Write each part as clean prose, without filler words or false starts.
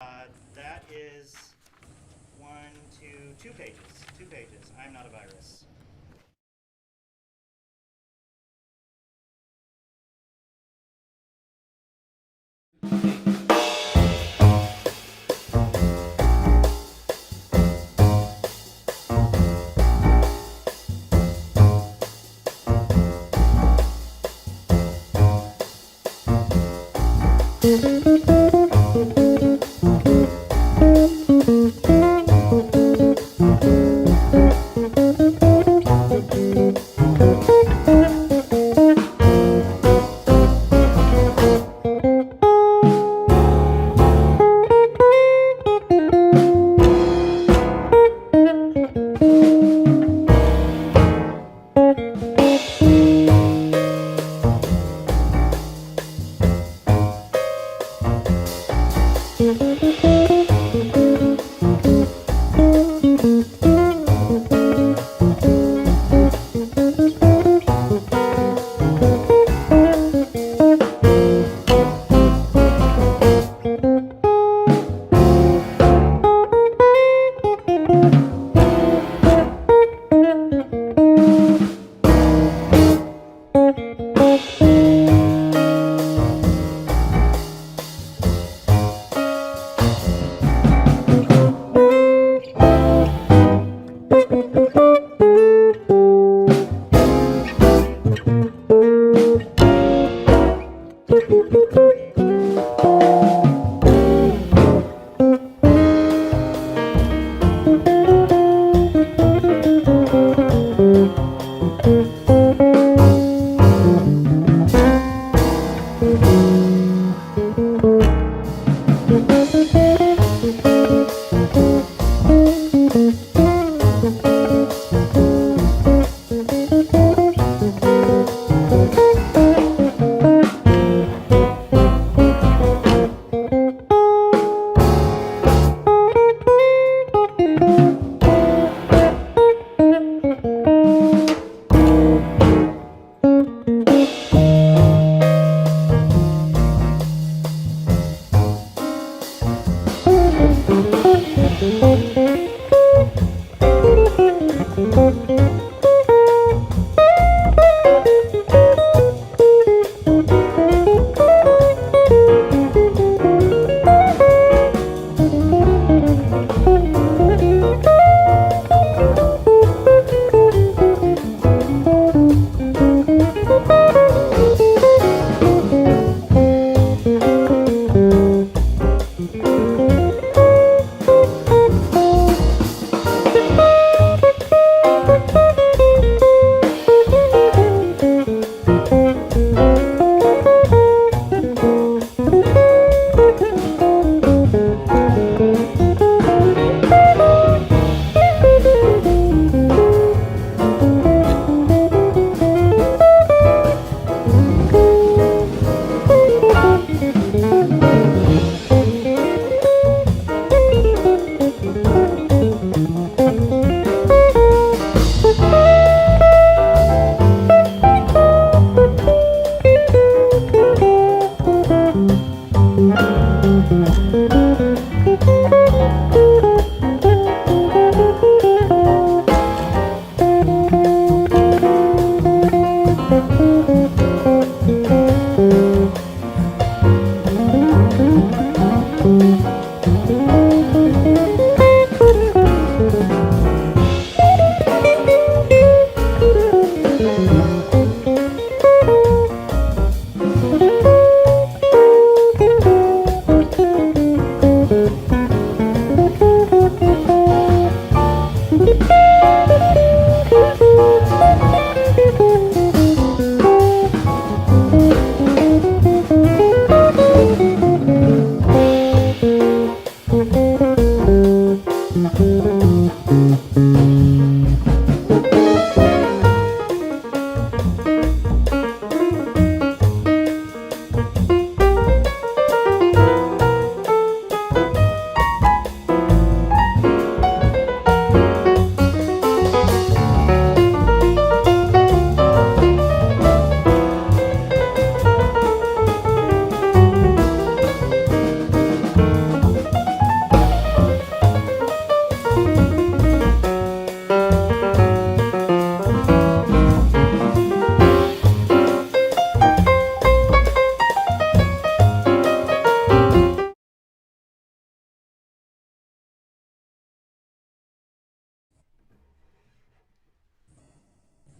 That is one, two pages. 2 pages. I'm not a virus.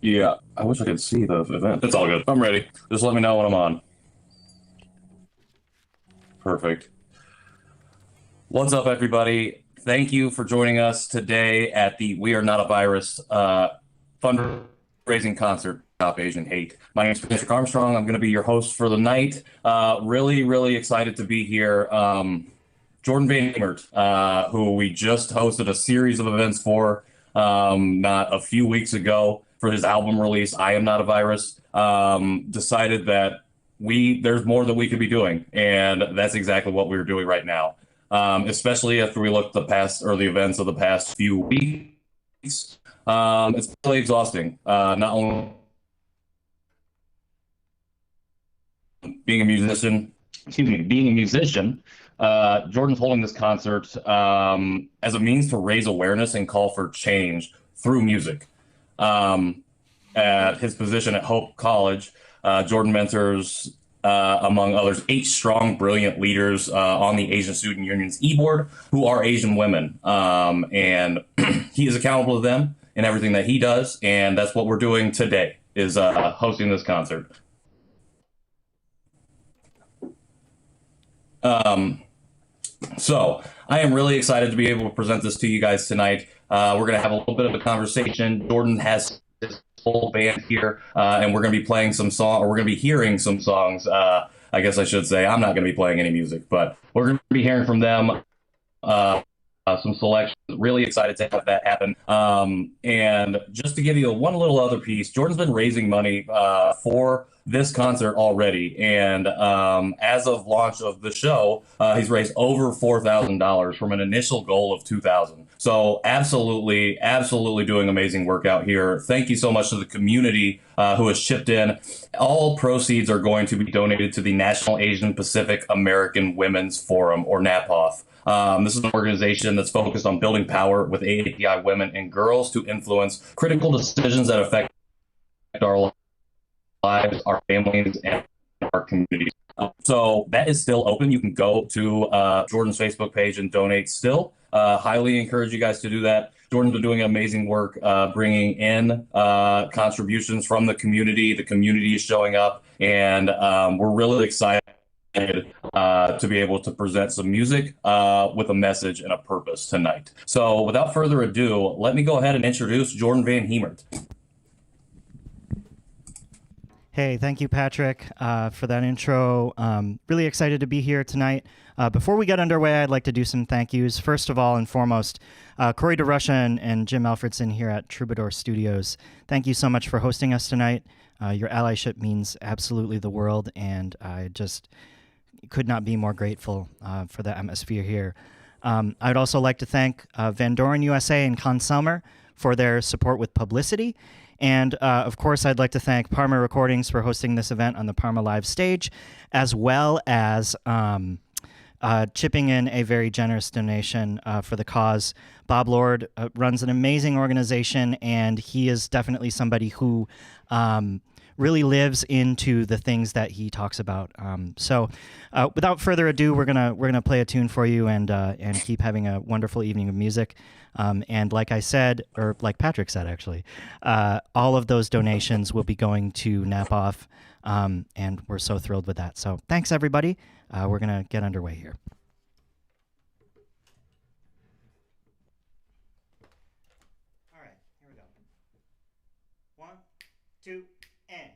Yeah, I wish I could see the event. It's all good. I'm ready. Just let me know when I'm on. Perfect. What's up, everybody? Thank you for joining us today at the We Are Not a Virus fundraising concert, Stop Asian Hate. My name is Patrick Armstrong. I'm going to be your host for the night. Really excited to be here. Jordan VanHemert, who we just hosted a series of events for not a few weeks ago for his album release, I Am Not a Virus, decided that there's more that we could be doing, and that's exactly what we're doing right now. Especially after we look the events of the past few weeks. It's really exhausting. Not only being a musician, Jordan's holding this concert as a means to raise awareness and call for change through music. At his position at Hope College, Jordan mentors, among others, 8 strong, brilliant leaders on the Asian Student Union's e-board who are Asian women. And he is accountable to them in everything that he does. And that's what we're doing today, is hosting this concert. So I am really excited to be able to present this to you guys tonight. We're going to have a little bit of a conversation. Jordan has his full band here, and we're going to be playing some song, or we're going to be hearing some songs. I guess I should say I'm not going to be playing any music, but we're going to be hearing from them some selections. Really excited to have that happen. And just to give you one little other piece, Jordan's been raising money for this concert already, and as of launch of the show, he's raised over $4,000 from an initial goal of $2,000. So absolutely doing amazing work out here. Thank you so much to the community who has chipped in. All proceeds are going to be donated to the National Asian Pacific American Women's Forum, or NAPAWF. This is an organization that's focused on building power with API women and girls to influence critical decisions that affect our lives, our families, and our communities. So that is still open. You can go to Jordan's Facebook page and donate still. Highly encourage you guys to do that. Jordan's been doing amazing work bringing in contributions from the community. The community is showing up, and we're really excited to be able to present some music with a message and a purpose tonight. So without further ado, let me go ahead and introduce Jordan VanHemert. Hey, thank you, Patrick, for that intro. Really excited to be here tonight. Before we get underway, I'd like to do some thank yous. First of all and foremost, Corey DeRusha and Jim Alfredson here at Troubadour Studios. Thank you so much for hosting us tonight. Your allyship means absolutely the world, and I just could not be more grateful for the atmosphere here. I'd also like to thank Van Doren USA and Con Selmer for their support with publicity. And, of course, I'd like to thank Parma Recordings for hosting this event on the Parma Live stage, as well as chipping in a very generous donation for the cause. Bob Lord runs an amazing organization, and he is definitely somebody who really lives into the things that he talks about. So without further ado, we're gonna play a tune for you and keep having a wonderful evening of music. And like I said, or like Patrick said, actually, all of those donations will be going to NAPAWF, and we're so thrilled with that. So thanks, everybody. We're going to get underway here. All right, here we go. 1, 2, and...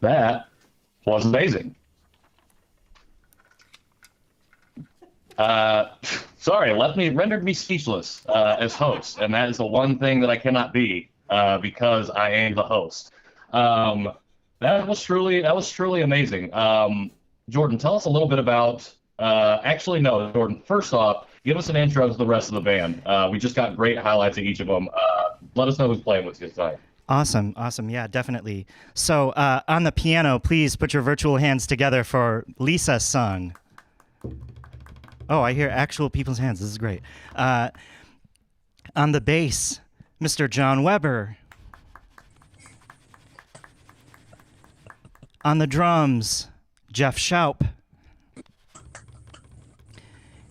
That was amazing. Sorry, rendered me speechless as host, and that is the one thing that I cannot be because I am the host. That was truly amazing. Jordan, tell us a little bit about. Actually, no, Jordan. First off, give us an intro to the rest of the band. We just got great highlights of each of them. Let us know who's playing with you tonight. Awesome. Yeah, definitely. So on the piano, please put your virtual hands together for Lisa Sung. Oh, I hear actual people's hands. This is great. On the bass, Mr. John Weber. On the drums, Jeff Schaup.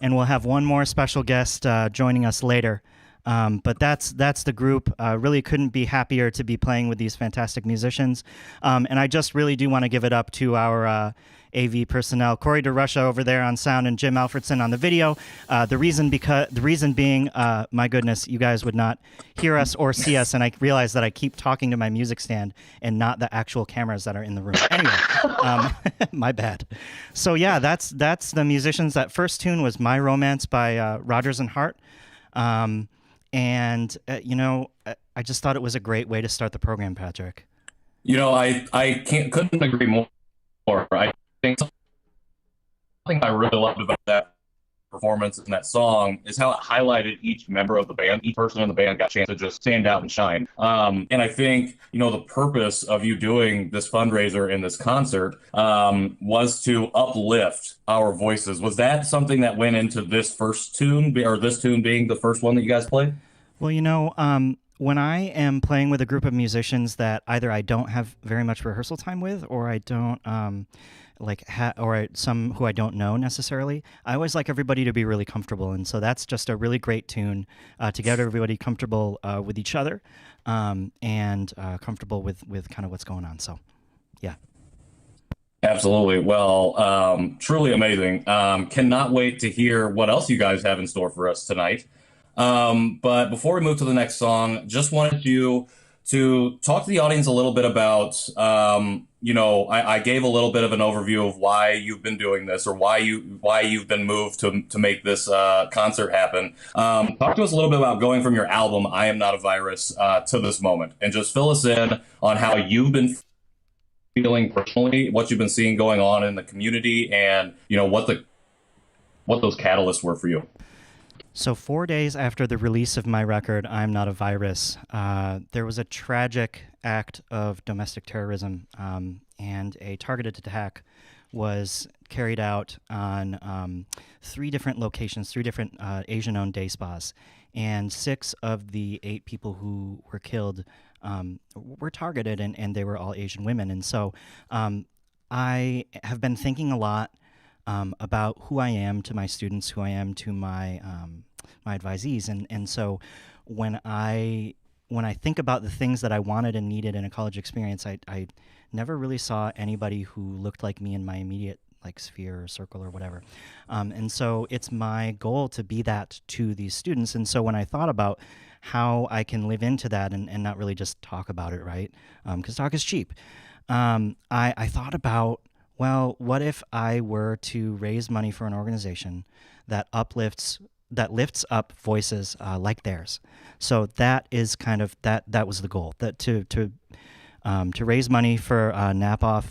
And we'll have one more special guest joining us later. But that's the group. Really couldn't be happier to be playing with these fantastic musicians. And I just really do want to give it up to our AV personnel, Corey DeRusha over there on sound and Jim Alfredson on the video. The reason being, my goodness, you guys would not hear us or see us, and I realize that I keep talking to my music stand and not the actual cameras that are in the room. Anyway, my bad. So yeah, that's the musicians. That first tune was "My Romance" by Rodgers and Hart. And I just thought it was a great way to start the program, Patrick. I couldn't agree more. I think something I really loved about that performance and that song is how it highlighted each member of the band. Each person in the band got a chance to just stand out and shine. And I think, the purpose of you doing this fundraiser and this concert was to uplift our voices. Was that something that went into this first tune, or this tune being the first one that you guys played? Well, when I am playing with a group of musicians that either I don't have very much rehearsal time with, or I don't or some who I don't know necessarily, I always like everybody to be really comfortable, and so that's just a really great tune to get everybody comfortable with each other and comfortable with kind of what's going on. So, yeah. Absolutely. Well, truly amazing. Cannot wait to hear what else you guys have in store for us tonight. But before we move to the next song, just wanted you to talk to the audience a little bit about, I gave a little bit of an overview of why you've been doing this, or why you've been moved to make this concert happen. Talk to us a little bit about going from your album, I Am Not a Virus, to this moment, and just fill us in on how you've been feeling personally, what you've been seeing going on in the community, and, what those catalysts were for you. So 4 days after the release of my record, I'm Not a Virus, there was a tragic act of domestic terrorism, and a targeted attack was carried out on 3 different locations, 3 different Asian-owned day spas, and 6 of the 8 people who were killed were targeted, and they were all Asian women. And so I have been thinking a lot about who I am to my students, who I am to my my advisees, and so when I think about the things that I wanted and needed in a college experience, I never really saw anybody who looked like me in my immediate sphere or circle or whatever, and so it's my goal to be that to these students. And so when I thought about how I can live into that and not really just talk about it, right? Because talk is cheap. I thought about, well, what if I were to raise money for an organization that lifts up voices like theirs? So that is kind of that was the goal, that to raise money for NAPOF,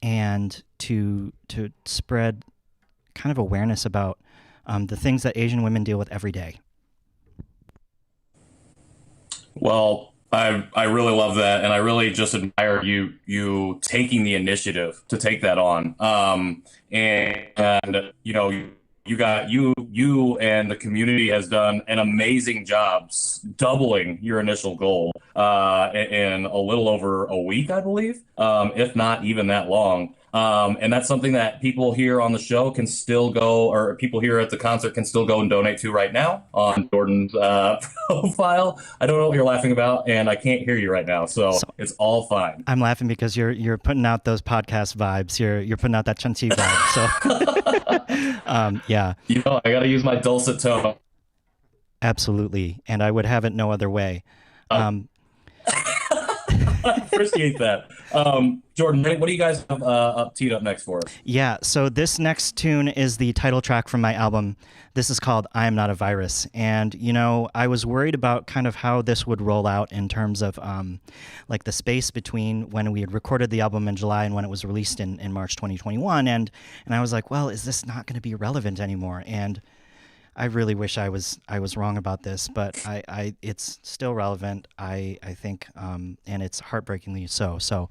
and to spread kind of awareness about the things that Asian women deal with every day. Well, I really love that, and I really just admire you taking the initiative to take that on. And you and the community has done an amazing job doubling your initial goal in a little over a week, I believe, if not even that long. And that's something that people here on the show can still go, or people here at the concert can still go and donate to right now on Jordan's profile. I don't know what you're laughing about, and I can't hear you right now, so it's all fine. I'm laughing because you're putting out those podcast vibes. You're putting out that Chunchi vibe. So, yeah. I got to use my dulcet tone. Absolutely, and I would have it no other way. I appreciate that. Jordan, what do you guys have teed up next for us? Yeah, so this next tune is the title track from my album. This is called I Am Not a Virus. And, you know, I was worried about kind of how this would roll out in terms of like the space between when we had recorded the album in July and when it was released in March 2021. And I was like, well, is this not going to be relevant anymore? And I really wish I was wrong about this, but it's still relevant, I think, and it's heartbreakingly so. So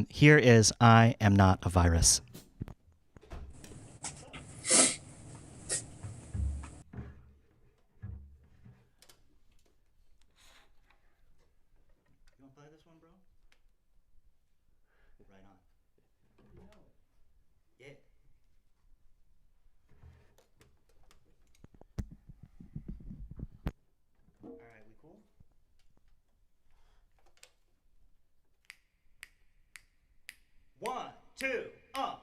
here is I Am Not a Virus. You want to play this one, bro? Right on. Yeah. All right, we cool? One, two, up.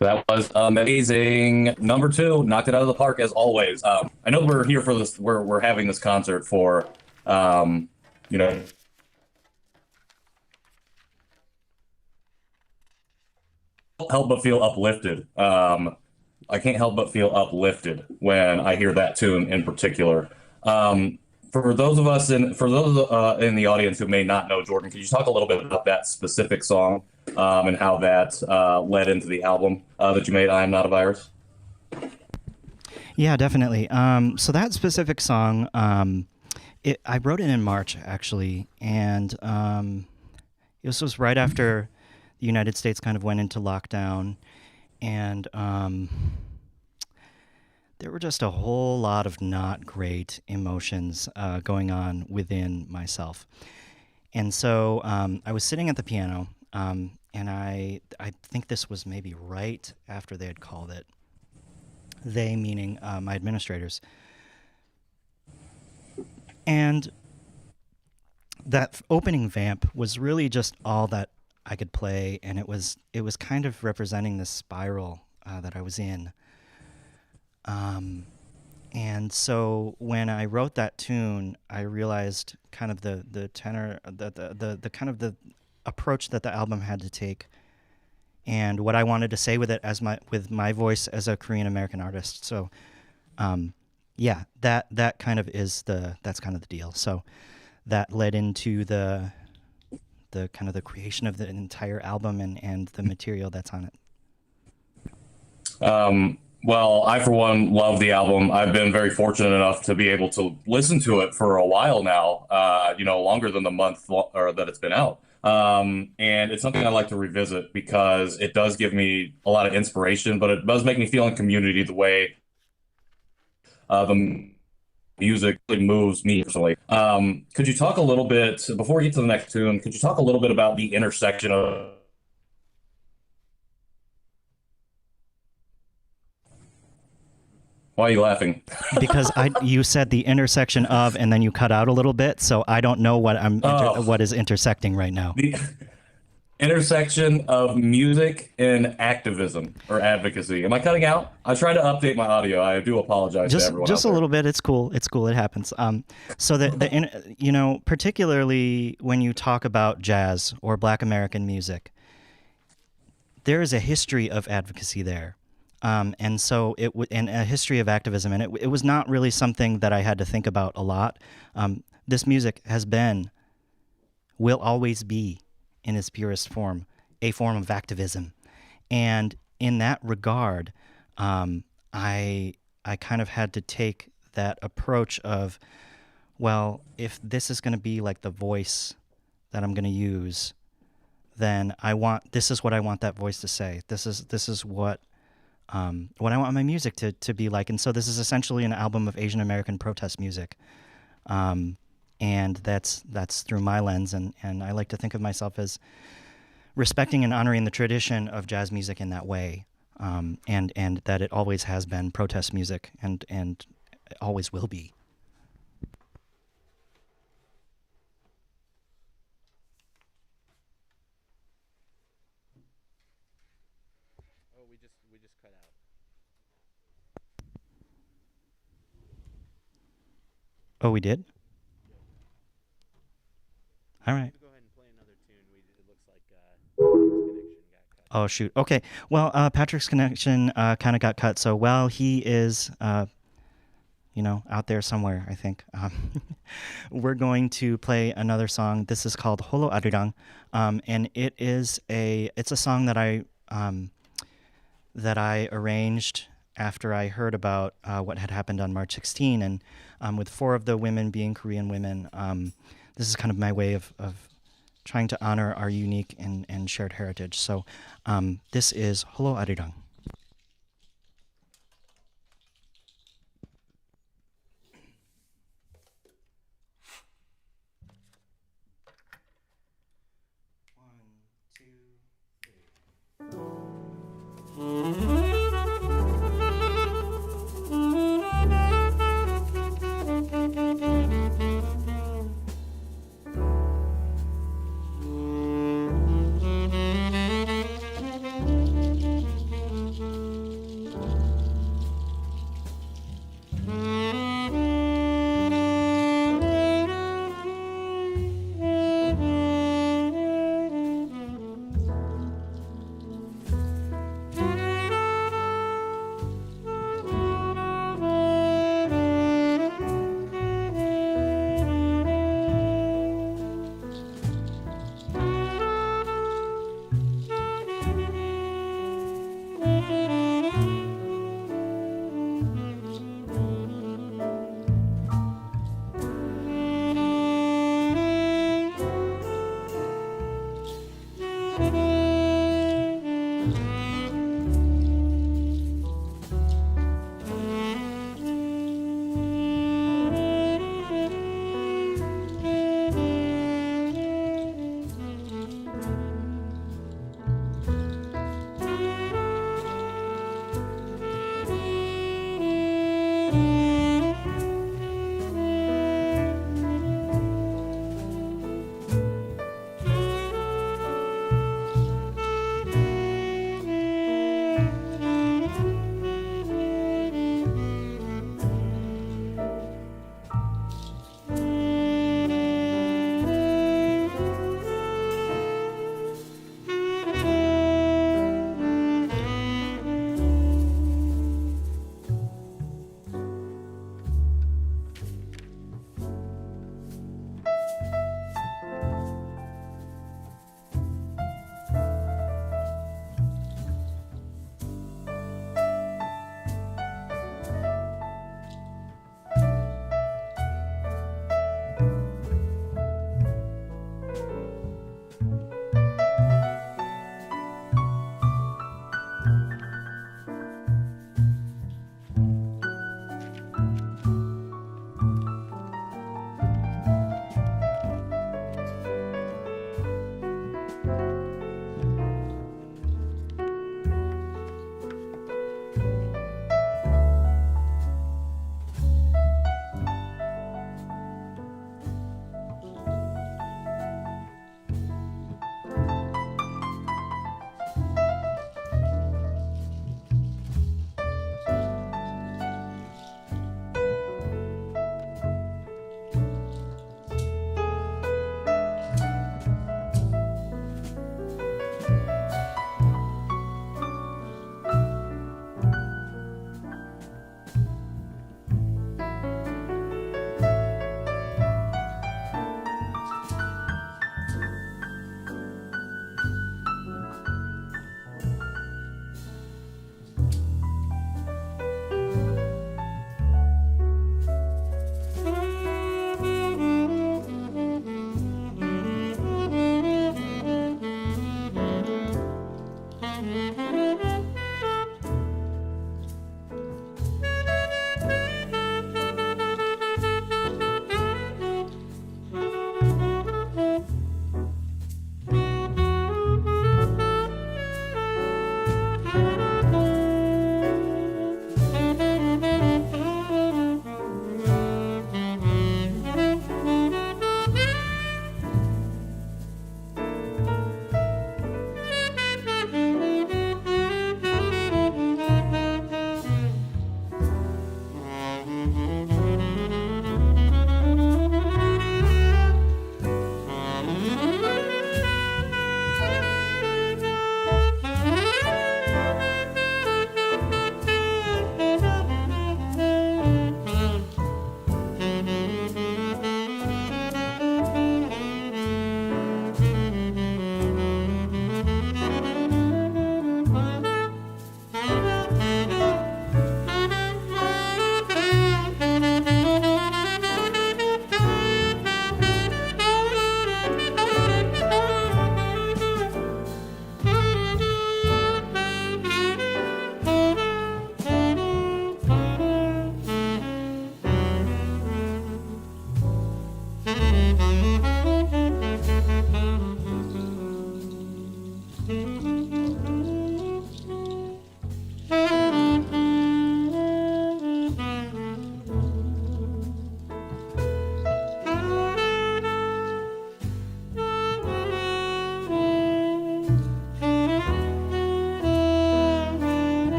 That was amazing. Number two, knocked it out of the park as always. I know we're here for this. We're having this concert for, you know, help but feel uplifted. I can't help but feel uplifted when I hear that tune in particular. For those in the audience who may not know Jordan, could you talk a little bit about that specific song and how that led into the album that you made, "I Am Not a Virus"? Yeah, definitely. So that specific song, I wrote it in March actually, and this was right after the United States kind of went into lockdown, and there were just a whole lot of not great emotions going on within myself. And so I was sitting at the piano, and I think this was maybe right after they had called it. They meaning my administrators. And that opening vamp was really just all that I could play, and it was kind of representing the spiral that I was in. And so when I wrote that tune, I realized kind of the tenor, the kind of the approach that the album had to take, and what I wanted to say with it as with my voice as a Korean American artist. So, yeah, that kind of that's kind of the deal. So that led into the kind of the creation of the entire album and the material that's on it. Well, I for one love the album. I've been very fortunate enough to be able to listen to it for a while now. Longer than the month or that it's been out. And it's something I like to revisit because it does give me a lot of inspiration, but it does make me feel in community the way the music really moves me personally. Could you talk a little bit, before we get to the next tune, could you talk a little bit about the intersection of... Why are you laughing? Because you said the intersection of, and then you cut out a little bit, so I don't know what is intersecting right now. The intersection of music and activism or advocacy. Am I cutting out? I try to update my audio. I do apologize to everyone. Just a little bit. It's cool. It's cool. It happens. So particularly when you talk about jazz or Black American music, there is a history of advocacy there. And so and a history of activism, and it was not really something that I had to think about a lot. This music will always be, in its purest form, a form of activism, and in that regard, I kind of had to take that approach of, well, if this is going to be like the voice that I'm going to use, then this is what I want that voice to say. This is what I want my music to be like. And so this is essentially an album of Asian American protest music. And that's through my lens. And I like to think of myself as respecting and honoring the tradition of jazz music in that way. And that it always has been protest music and always will be. We just cut out. Oh, we did? All right. Go ahead and play another tune. It looks like connection got cut. Oh, shoot. Okay. Well, Patrick's connection kind of got cut. So while he is, out there somewhere, I think, we're going to play another song. This is called Holo Arirang. And it's a song that I arranged after I heard about what had happened on March 16, and with 4 of the women being Korean women, this is kind of my way of trying to honor our unique and shared heritage. So this is Holo Arirang.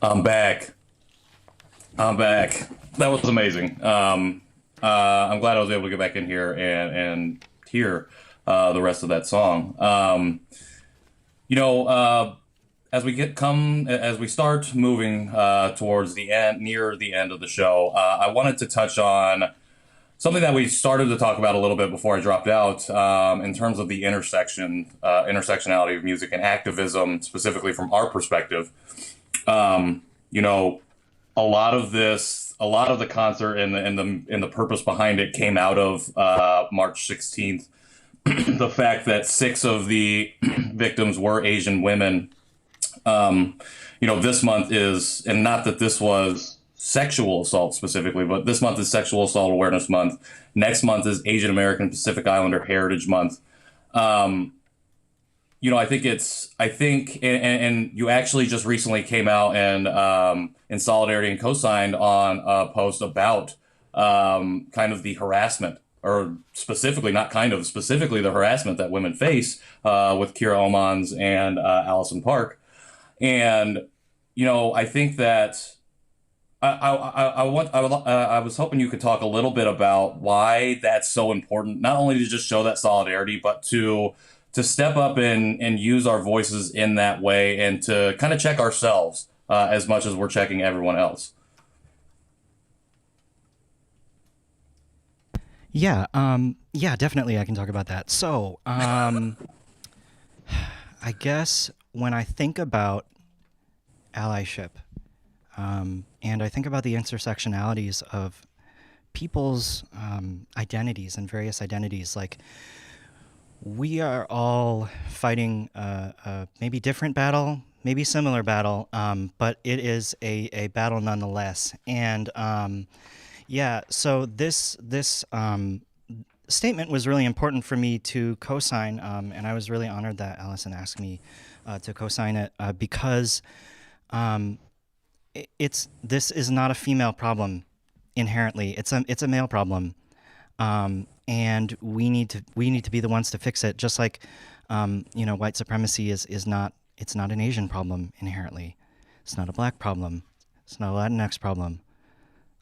I'm back. I'm back. That was amazing. I'm glad I was able to get back in here and hear the rest of that song. You know, as we start moving towards the end, near the end of the show, I wanted to touch on something that we started to talk about a little bit before I dropped out, in terms of the intersectionality of music and activism, specifically from our perspective. You know, a lot of the concert and the purpose behind it came out of March 16th. The fact that six of the victims were Asian women. You know, this month is, and not that this was sexual assault specifically, but this month is Sexual Assault Awareness Month. Next month is Asian American Pacific Islander Heritage Month. You know, and you actually just recently came out and in solidarity and co-signed on a post about kind of the harassment, or specifically, not kind of, specifically the harassment that women face with Kira Omans and Allison Park. And, you know, I think that I was hoping you could talk a little bit about why that's so important, not only to just show that solidarity, but to step up and use our voices in that way, and to kind of check ourselves as much as we're checking everyone else. Yeah, definitely I can talk about that. So, I guess when I think about allyship, and I think about the intersectionalities of people's identities and various identities, like, we are all fighting a maybe different battle, maybe similar battle, but it is a battle nonetheless. And yeah, so this statement was really important for me to co-sign, and I was really honored that Allison asked me to co-sign it, because this is not a female problem inherently. It's a male problem, and we need to be the ones to fix it. Just like you know, white supremacy is not, it's not an Asian problem inherently. It's not a black problem. It's not a Latinx problem.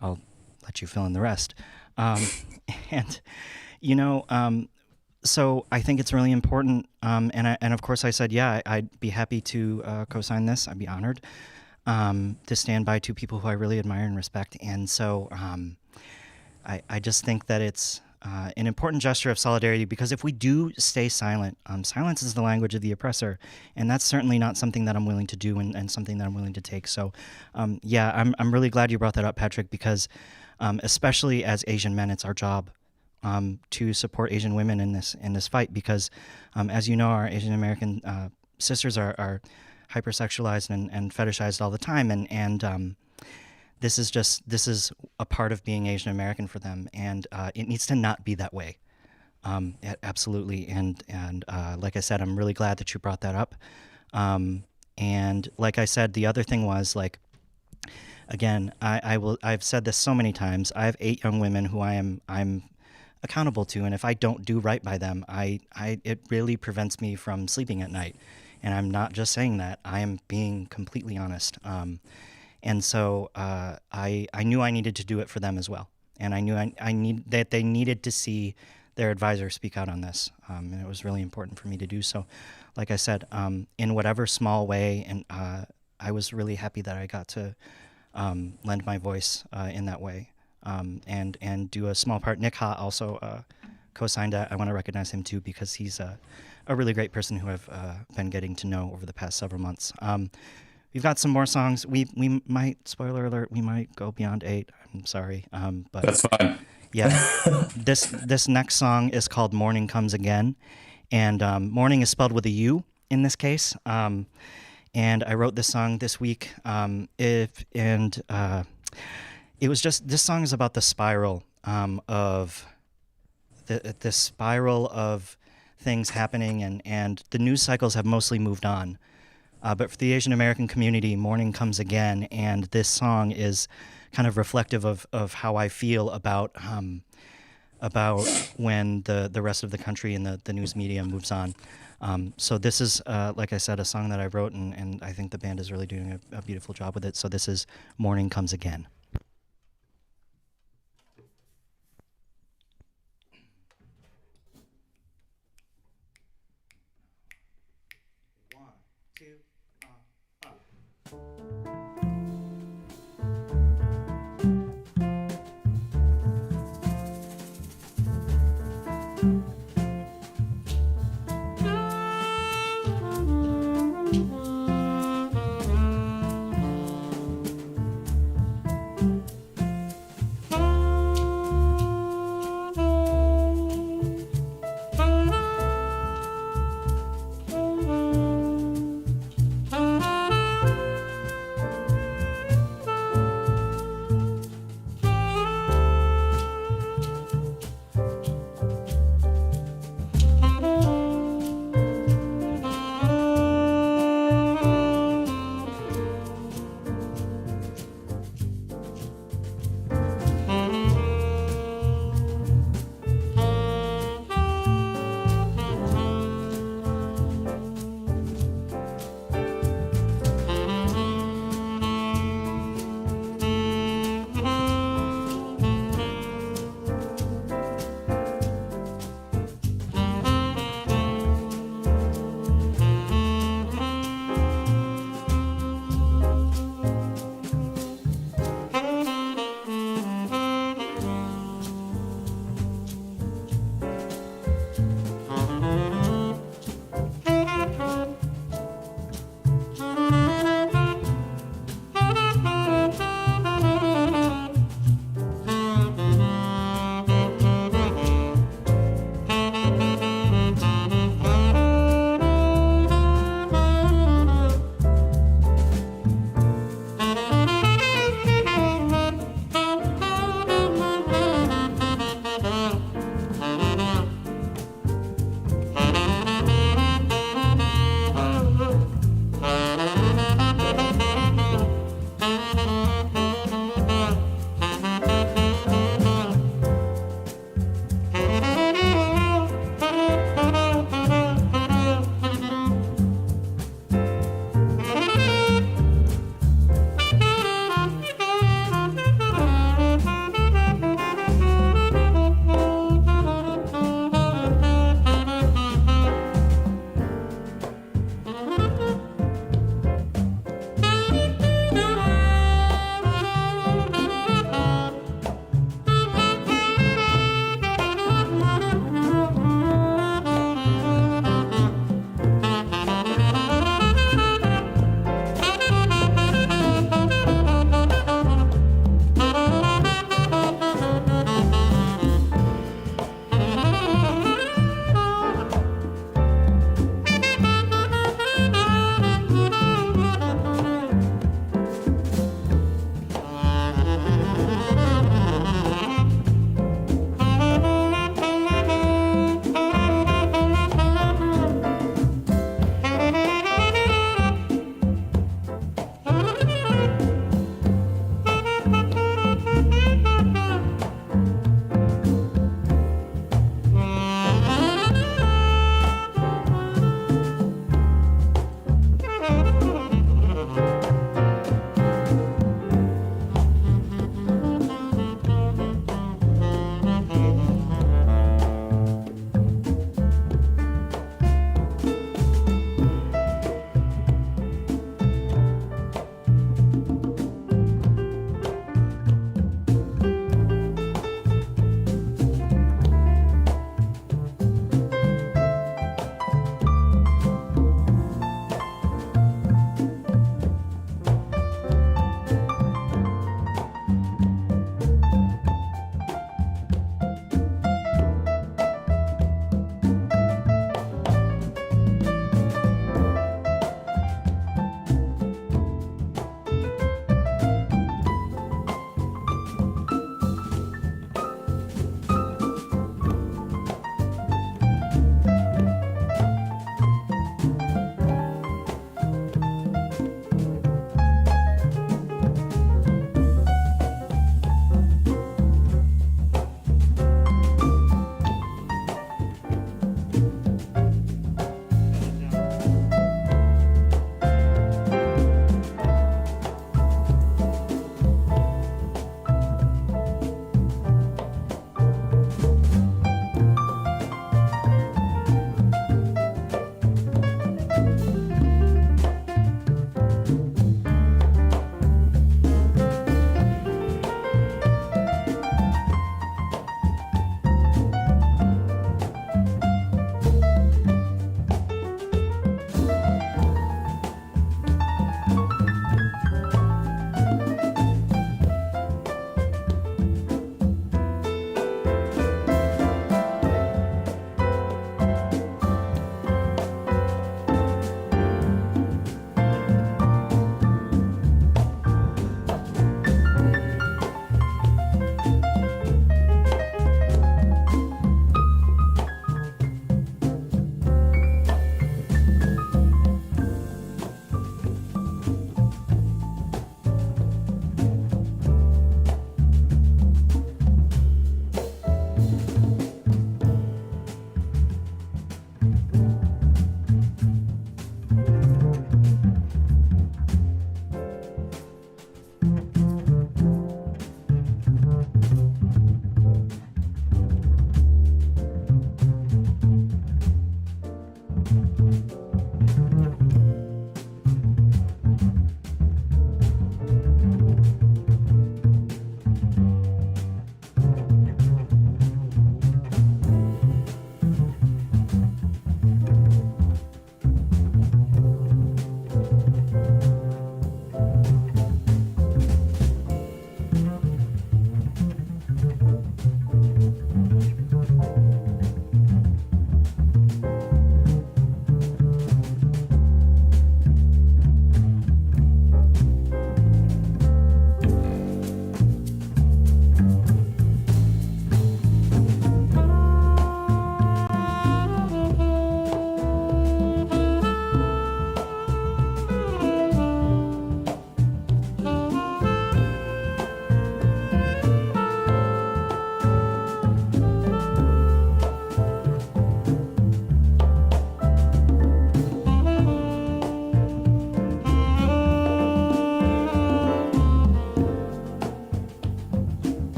I'll let you fill in the rest. And you know, so I think it's really important. And of course I said, yeah, I'd be happy to co-sign this. I'd be honored to stand by two people who I really admire and respect. And so I just think that it's an important gesture of solidarity, because if we do stay silent, silence is the language of the oppressor, and that's certainly not something that I'm willing to do, and something that I'm willing to take. So yeah, I'm really glad you brought that up, Patrick, because especially as Asian men, it's our job to support Asian women in this fight, because as you know, our Asian American sisters are hypersexualized and fetishized all the time, and this is a part of being Asian American for them, and it needs to not be that way. Absolutely, and like I said, I'm really glad that you brought that up. And like I said, the other thing was, like, again, I've said this so many times. I have 8 young women who I'm accountable to, and if I don't do right by them, it really prevents me from sleeping at night. And I'm not just saying that; I am being completely honest. And so I knew I needed to do it for them as well, and I knew that they needed to see their advisor speak out on this, and it was really important for me to do so. Like I said, in whatever small way, and I was really happy that I got to lend my voice in that way, and do a small part. Nick Ha also co-signed that. I want to recognize him too, because he's a really great person who I've been getting to know over the past several months. We've got some more songs. We might, spoiler alert, we might go beyond 8. I'm sorry, but That's fine. Yeah, this next song is called "Morning Comes Again," and morning is spelled with a U in this case. And I wrote this song this week. It was just, this song is about the spiral of the spiral of things happening, and the news cycles have mostly moved on. But for the Asian American community, morning comes again, and this song is kind of reflective of how I feel about about when the rest of the country and the news media moves on. So this is, like I said, a song that I wrote, and I think the band is really doing a beautiful job with it. So this is Morning Comes Again. One, two,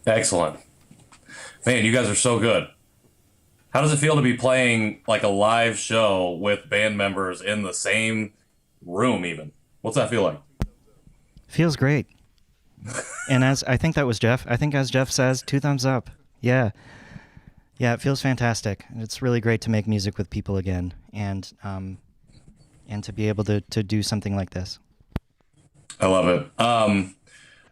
Excellent. Man, you guys are so good. How does it feel to be playing like a live show with band members in the same room even? What's that feel like? Feels great. And as I think that was Jeff, I think as Jeff says, 2 thumbs up. Yeah. Yeah, it feels fantastic. It's really great to make music with people again and to be able to do something like this. I love it.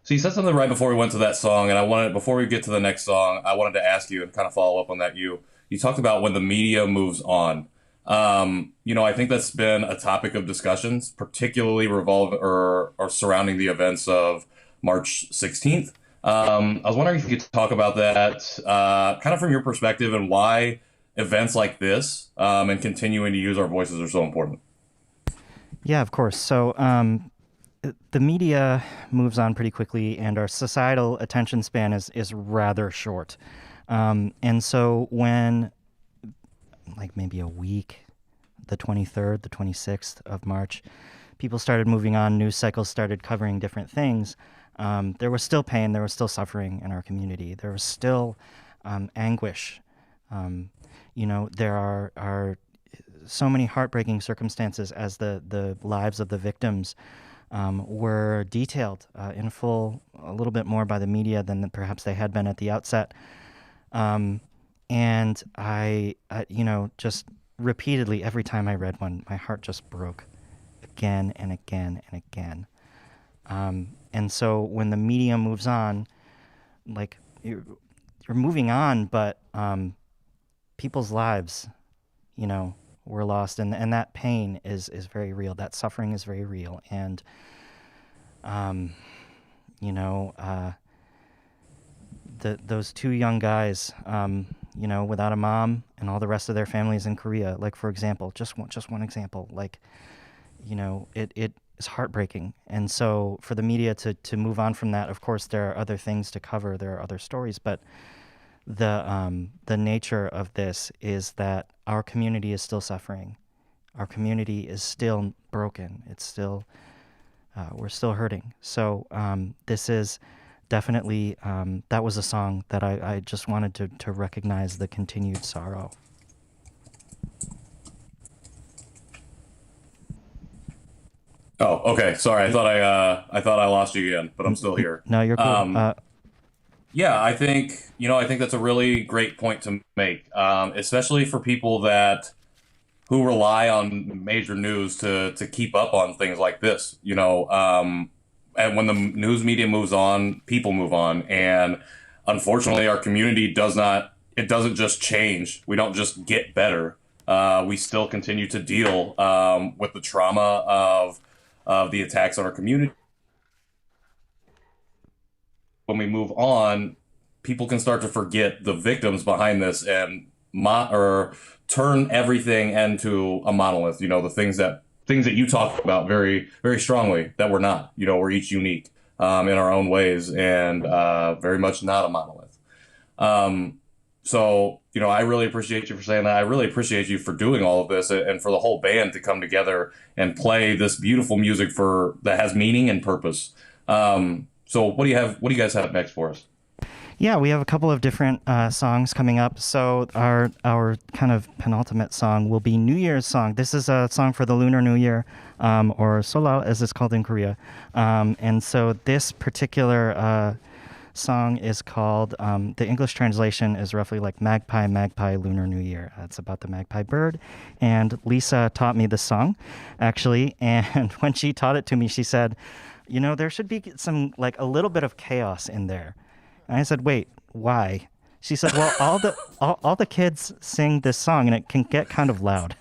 So you said something right before we went to that song, and I wanted before we get to the next song, I wanted to ask you and kind of follow up on that. You talked about when the media moves on. I think that's been a topic of discussions, particularly revolve or surrounding the events of March 16th. I was wondering if you could talk about that, kind of from your perspective, and why events like this and continuing to use our voices are so important. Yeah, of course. So the media moves on pretty quickly, and our societal attention span is rather short. And so when, like maybe a week, the 23rd, the 26th of March, people started moving on, news cycles started covering different things. There was still pain, there was still suffering in our community, there was still anguish. There are so many heartbreaking circumstances as the lives of the victims were detailed in full a little bit more by the media than perhaps they had been at the outset. And just repeatedly, every time I read one, my heart just broke again and again and again. And so when the media moves on, like you're moving on, but people's lives, were lost, and that pain is very real. That suffering is very real, and those two young guys, without a mom, and all the rest of their families in Korea. Like, for example, just one example. Like, it is heartbreaking, and so for the media to move on from that, of course, there are other things to cover. There are other stories, but the nature of this is that our community is still suffering. Our community is still broken. It's still we're still hurting. So this is definitely that was a song that I just wanted to recognize the continued sorrow. Oh, okay. Sorry, I thought I lost you again, but I'm still here. No, you're cool. Yeah, I think that's a really great point to make, especially for people who rely on major news to keep up on things like this. And when the news media moves on, people move on, and unfortunately, our community does not. It doesn't just change. We don't just get better. We still continue to deal with the trauma of the attacks on our community. When we move on, people can start to forget the victims behind this and or turn everything into a monolith. The things that you talk about very very strongly that we're not. We're each unique in our own ways and very much not a monolith. So I really appreciate you for saying that. I really appreciate you for doing all of this and for the whole band to come together and play this beautiful music that has meaning and purpose. So what do you have? What do you guys have next for us? Yeah, we have a couple of different songs coming up. So our kind of penultimate song will be New Year's song. This is a song for the Lunar New Year, or Solal as it's called in Korea. And so this particular song is called, the English translation is roughly like Magpie, Magpie, Lunar New Year. It's about the magpie bird. And Lisa taught me this song, actually. And when she taught it to me, she said, there should be some, like a little bit of chaos in there. And I said, wait, why? She said, well, all the kids sing this song, and it can get kind of loud.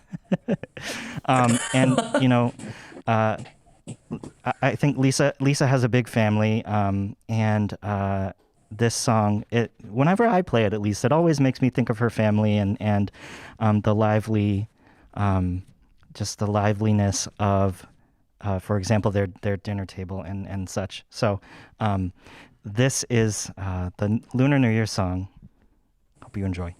I think Lisa has a big family, and this song, whenever I play it, at least, it always makes me think of her family and the lively, just the liveliness of, for example, their dinner table and such. So. This is the Lunar New Year song. Hope you enjoy.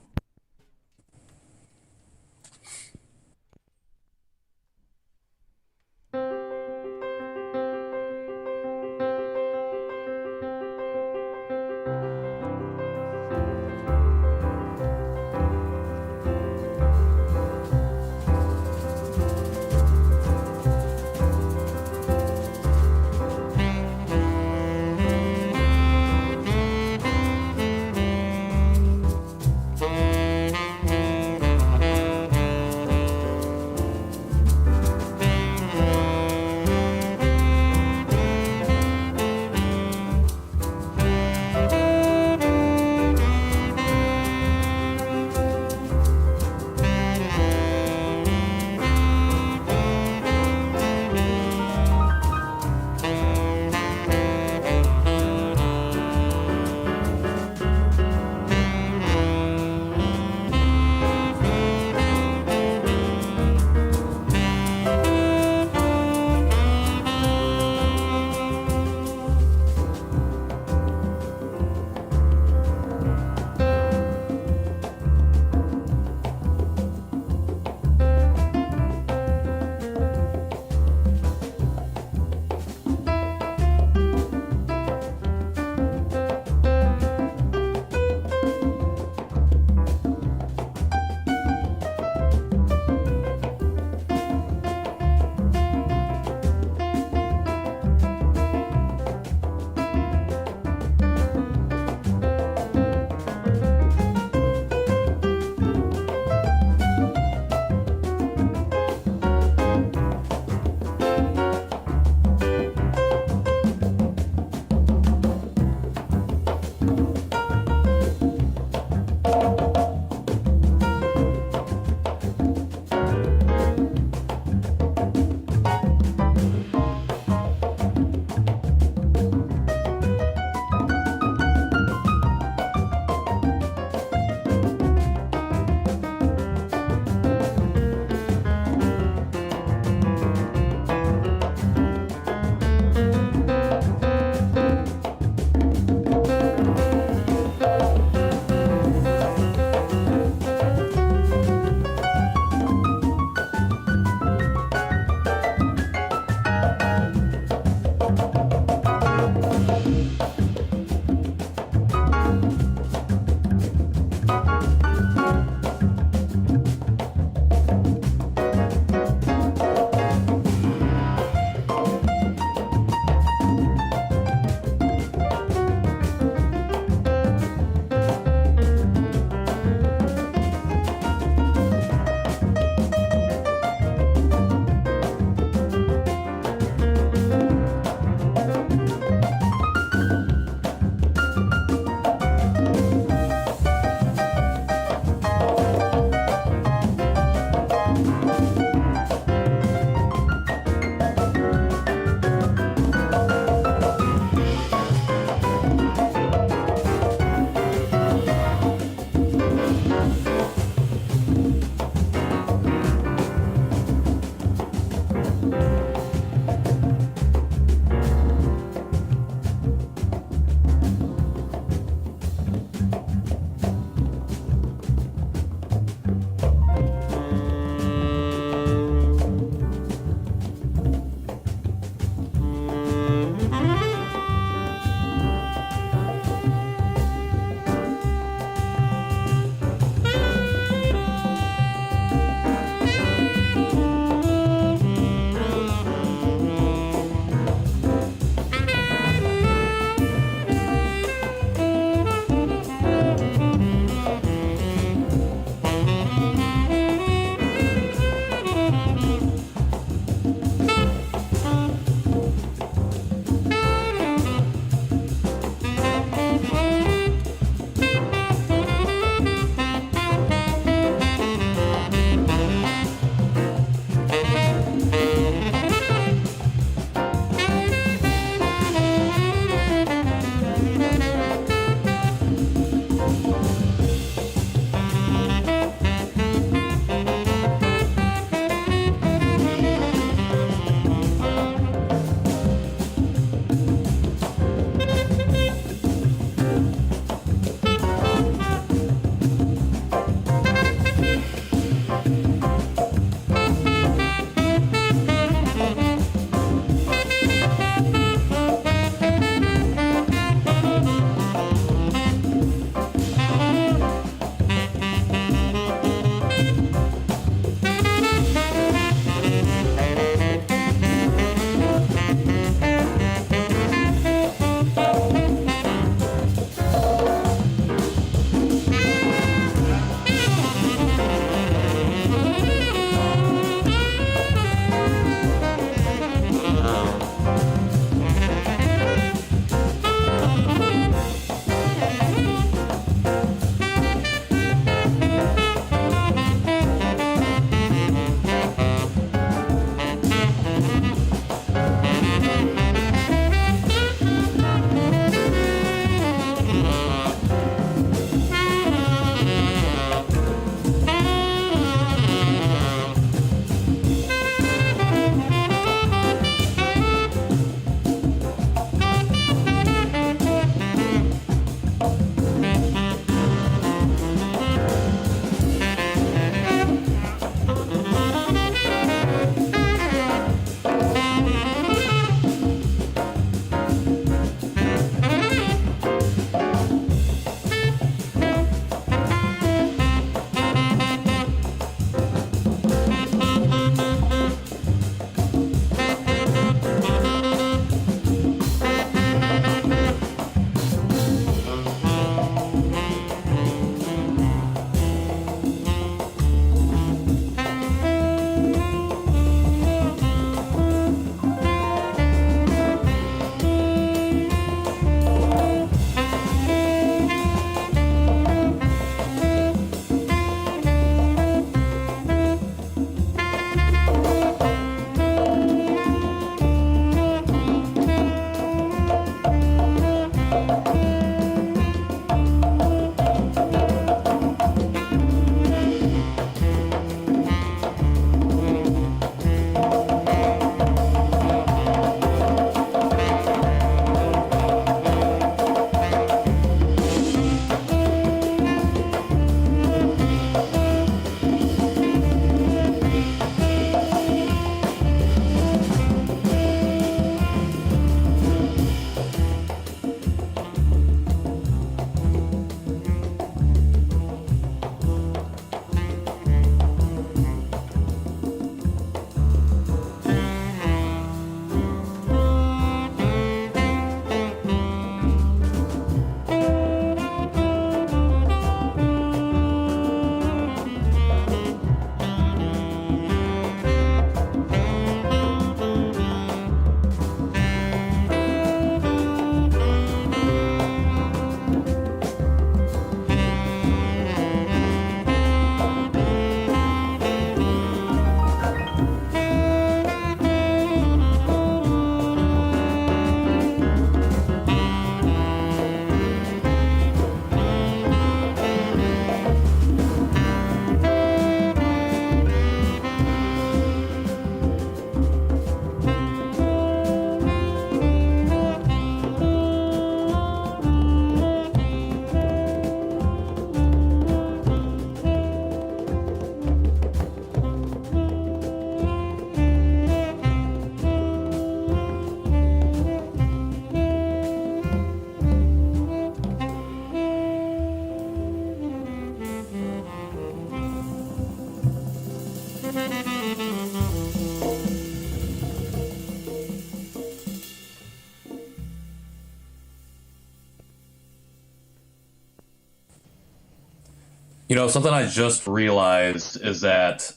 Something I just realized is that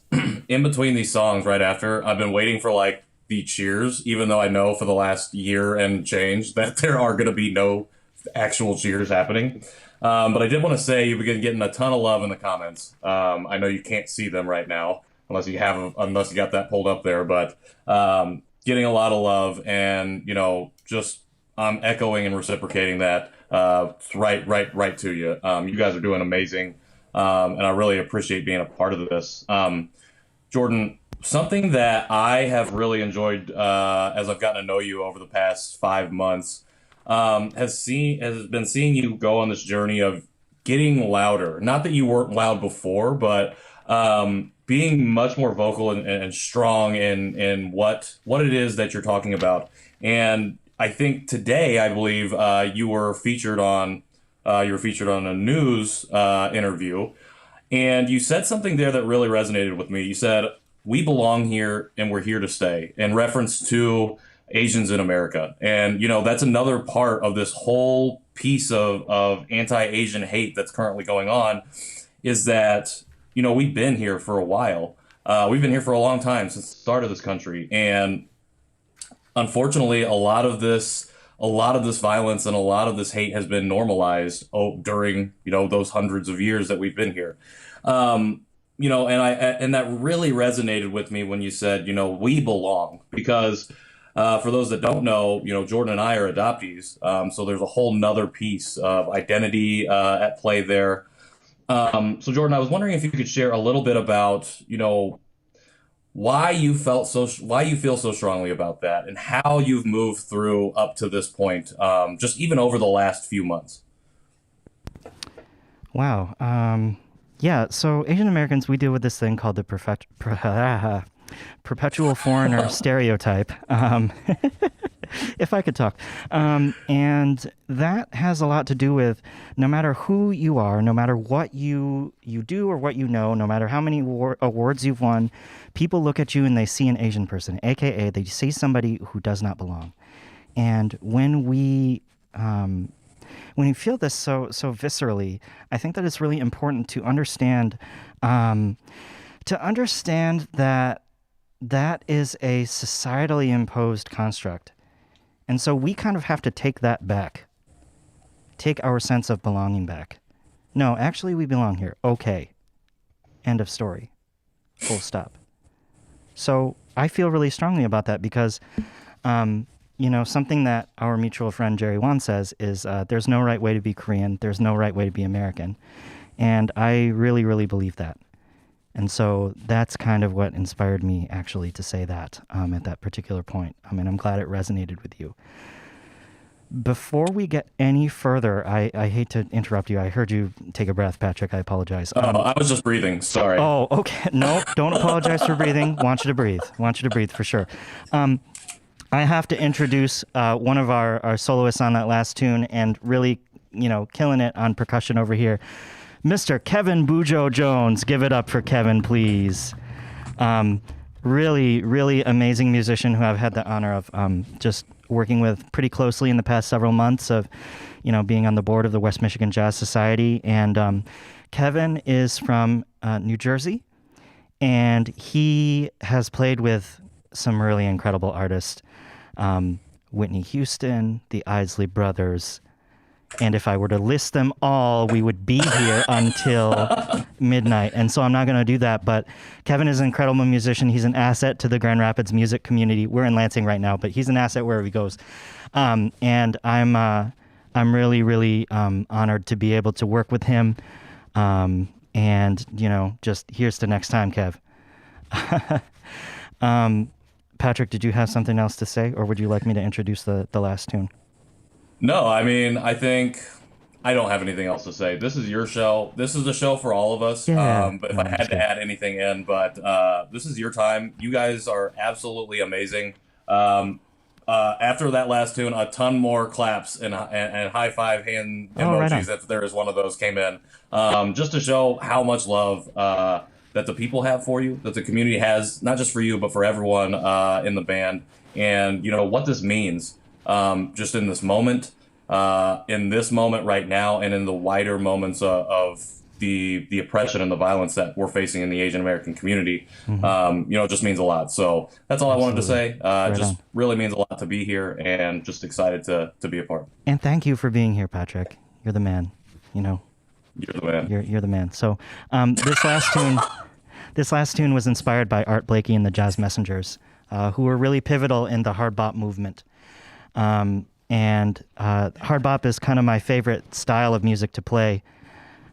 in between these songs, right after, I've been waiting for like the cheers, even though I know for the last year and change that there are going to be no actual cheers happening. But I did want to say you've been getting a ton of love in the comments. I know you can't see them right now unless you got that pulled up there, but getting a lot of love and just I'm echoing and reciprocating that right to you. You guys are doing amazing. And I really appreciate being a part of this. Jordan, something that I have really enjoyed as I've gotten to know you over the past 5 months has been seeing you go on this journey of getting louder. Not that you weren't loud before, but being much more vocal and strong in what it is that you're talking about. And I think today, I believe you were featured on a news interview, and you said something there that really resonated with me. You said, "We belong here, and we're here to stay," in reference to Asians in America. And that's another part of this whole piece of anti-Asian hate that's currently going on, is that we've been here for a while. We've been here for a long time, since the start of this country, and unfortunately, a lot of this violence and a lot of this hate has been normalized during those hundreds of years that we've been here. And that really resonated with me when you said we belong, because for those that don't know, Jordan and I are adoptees, so there's a whole nother piece of identity at play there. So Jordan, I was wondering if you could share a little bit about why you feel so strongly about that, and how you've moved through up to this point, just even over the last few months. Wow. Yeah, so Asian Americans, we deal with this thing called the perpetual foreigner stereotype. If I could talk. And that has a lot to do with no matter who you are, no matter what you do or what no matter how many awards you've won, people look at you and they see an Asian person, aka they see somebody who does not belong. And when we feel this so viscerally, I think that it's really important to understand that that is a societally imposed construct. And so we kind of have to take that back, take our sense of belonging back. No, actually, we belong here. Okay. End of story. Full stop. So I feel really strongly about that because, something that our mutual friend Jerry Wan says is there's no right way to be Korean. There's no right way to be American. And I really, really believe that. And so that's kind of what inspired me actually to say that at that particular point. I mean, I'm glad it resonated with you. Before we get any further, I hate to interrupt you. I heard you take a breath, Patrick. I apologize. I was just breathing. Sorry. Oh, okay. No, don't apologize for breathing. Want you to breathe for sure. I have to introduce one of our soloists on that last tune and really, killing it on percussion over here. Mr. Kevin Bujo Jones. Give it up for Kevin, please. Really, really amazing musician who I've had the honor of just working with pretty closely in the past several months of, being on the board of the West Michigan Jazz Society. And Kevin is from New Jersey, and he has played with some really incredible artists. Whitney Houston, the Isley Brothers, and if I were to list them all, we would be here until midnight. And so I'm not going to do that. But Kevin is an incredible musician. He's an asset to the Grand Rapids music community. We're in Lansing right now, but he's an asset wherever he goes. And I'm really, really honored to be able to work with him. And just here's to next time, Kev. Patrick, did you have something else to say, or would you like me to introduce the last tune? No, I mean, I think I don't have anything else to say. This is your show. This is a show for all of us. Yeah. But if I had to add anything in, this is your time. You guys are absolutely amazing. After that last tune, a ton more claps and high five hand emojis, right if there is one of those, came in. Just to show how much love that the people have for you, that the community has, not just for you, but for everyone in the band. And, what this means. Just in this moment right now, and in the wider moments of the oppression and the violence that we're facing in the Asian American community, it just means a lot. So that's all I wanted to say. It just really means a lot to be here, and just excited to be a part. And thank you for being here, Patrick. You're the man. You're the man. You're the man. So this last tune was inspired by Art Blakey and the Jazz Messengers, who were really pivotal in the hard bop movement. And hard bop is kind of my favorite style of music to play.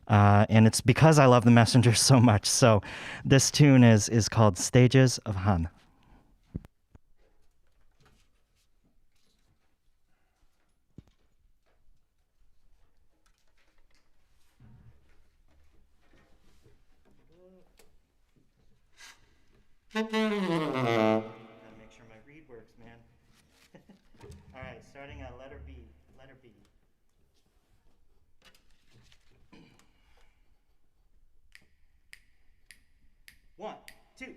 And it's because I love the Messengers so much. So this tune is called Stages of Han. Gotta make sure my reed works, man. All right, starting at letter B. Letter B. One, two,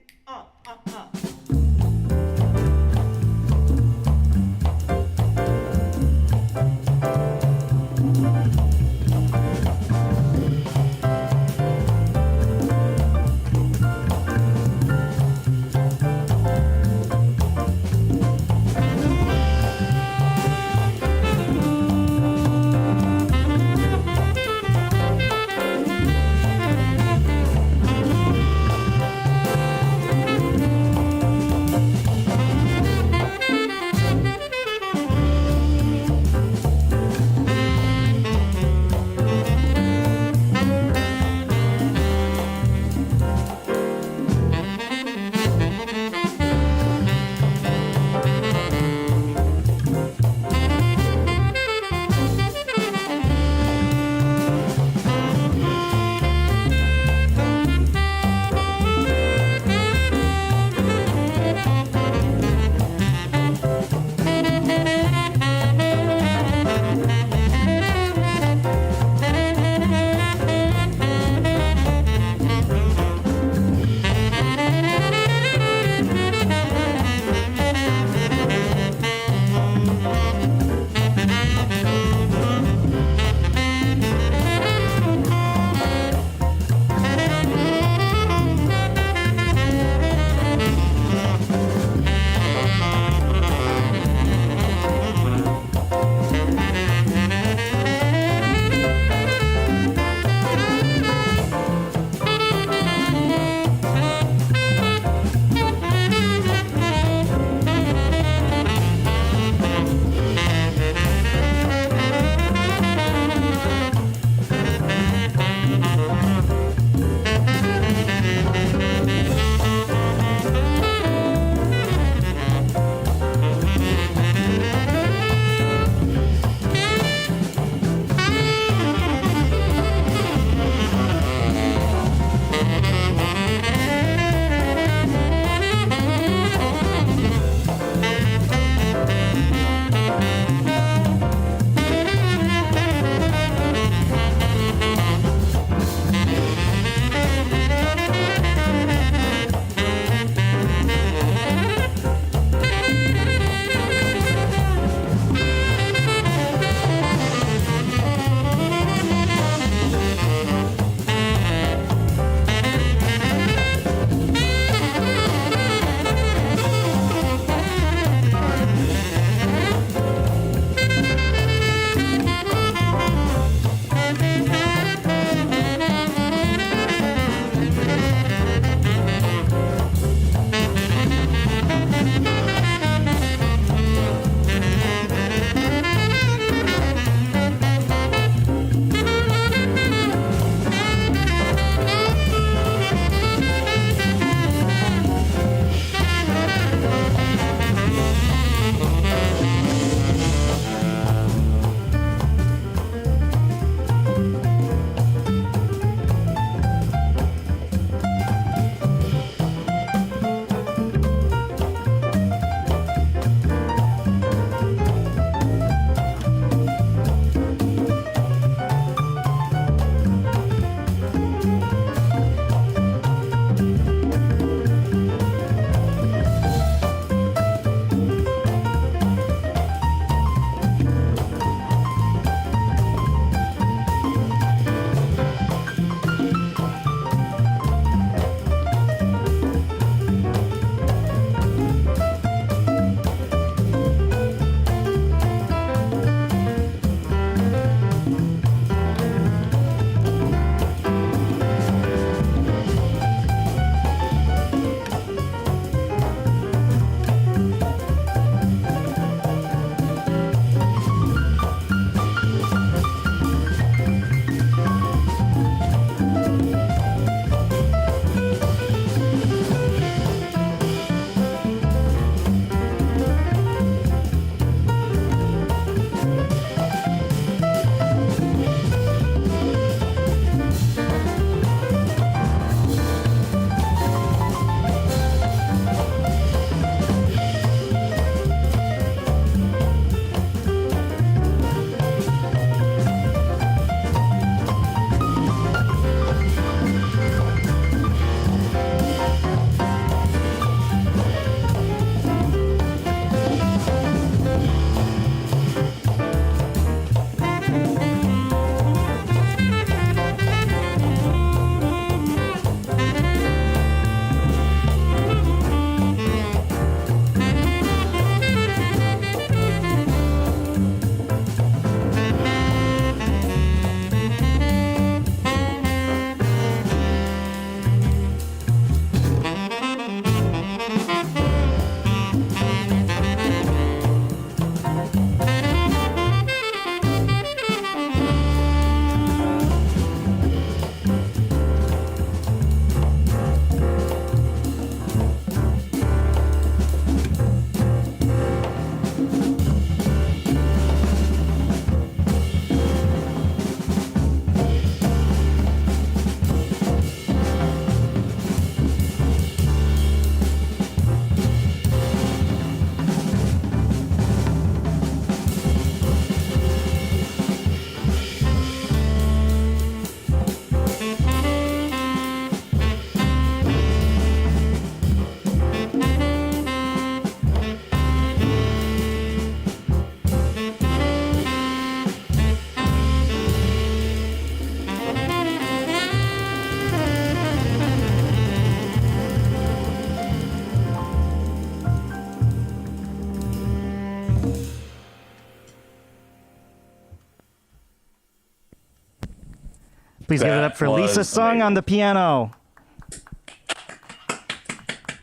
Please give it up for Lisa Sung on the piano.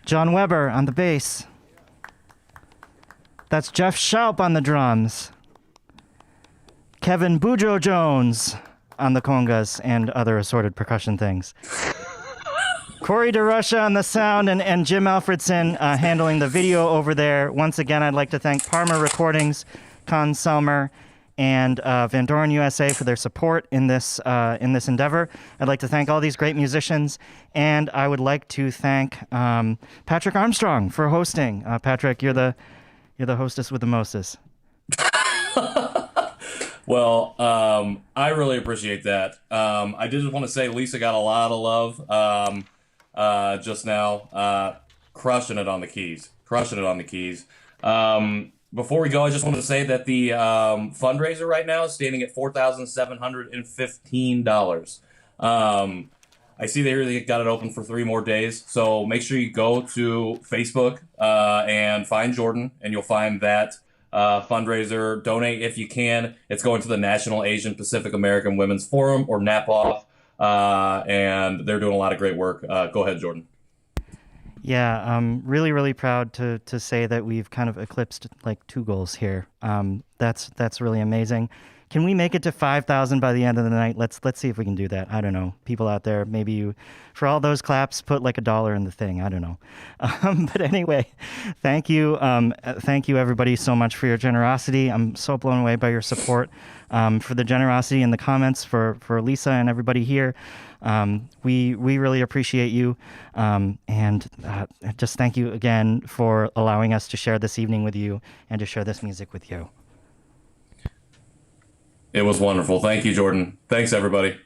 John Weber on the bass. That's Jeff Schaup on the drums. Kevin Bujo Jones on the congas and other assorted percussion things. Corey DeRusha on the sound, and Jim Alfredson handling the video over there. Once again, I'd like to thank Parma Recordings, Con Selmer, and Van Doren USA for their support in this endeavor. I'd like to thank all these great musicians, and I would like to thank Patrick Armstrong for hosting. Patrick, you're the hostess with the mostest. Well, I really appreciate that. I did just want to say Lisa got a lot of love just now, crushing it on the keys. Before we go, I just want to say that the fundraiser right now is standing at $4,715. I see they got it open for 3 more days, so make sure you go to Facebook and find Jordan, and you'll find that fundraiser. Donate if you can. It's going to the National Asian Pacific American Women's Forum, or NAPOF, and they're doing a lot of great work. Go ahead, Jordan. Yeah, I'm really, really proud to say that we've kind of eclipsed like 2 goals here. That's really amazing. Can we make it to 5,000 by the end of the night? Let's see if we can do that. I don't know. People out there, maybe you, for all those claps, put like $1 in the thing. I don't know. But anyway, thank you everybody so much for your generosity. I'm so blown away by your support, for the generosity in the comments, for Lisa and everybody here. We really appreciate you, and just thank you again for allowing us to share this evening with you and to share this music with you. It was wonderful. Thank you, Jordan. Thanks, everybody.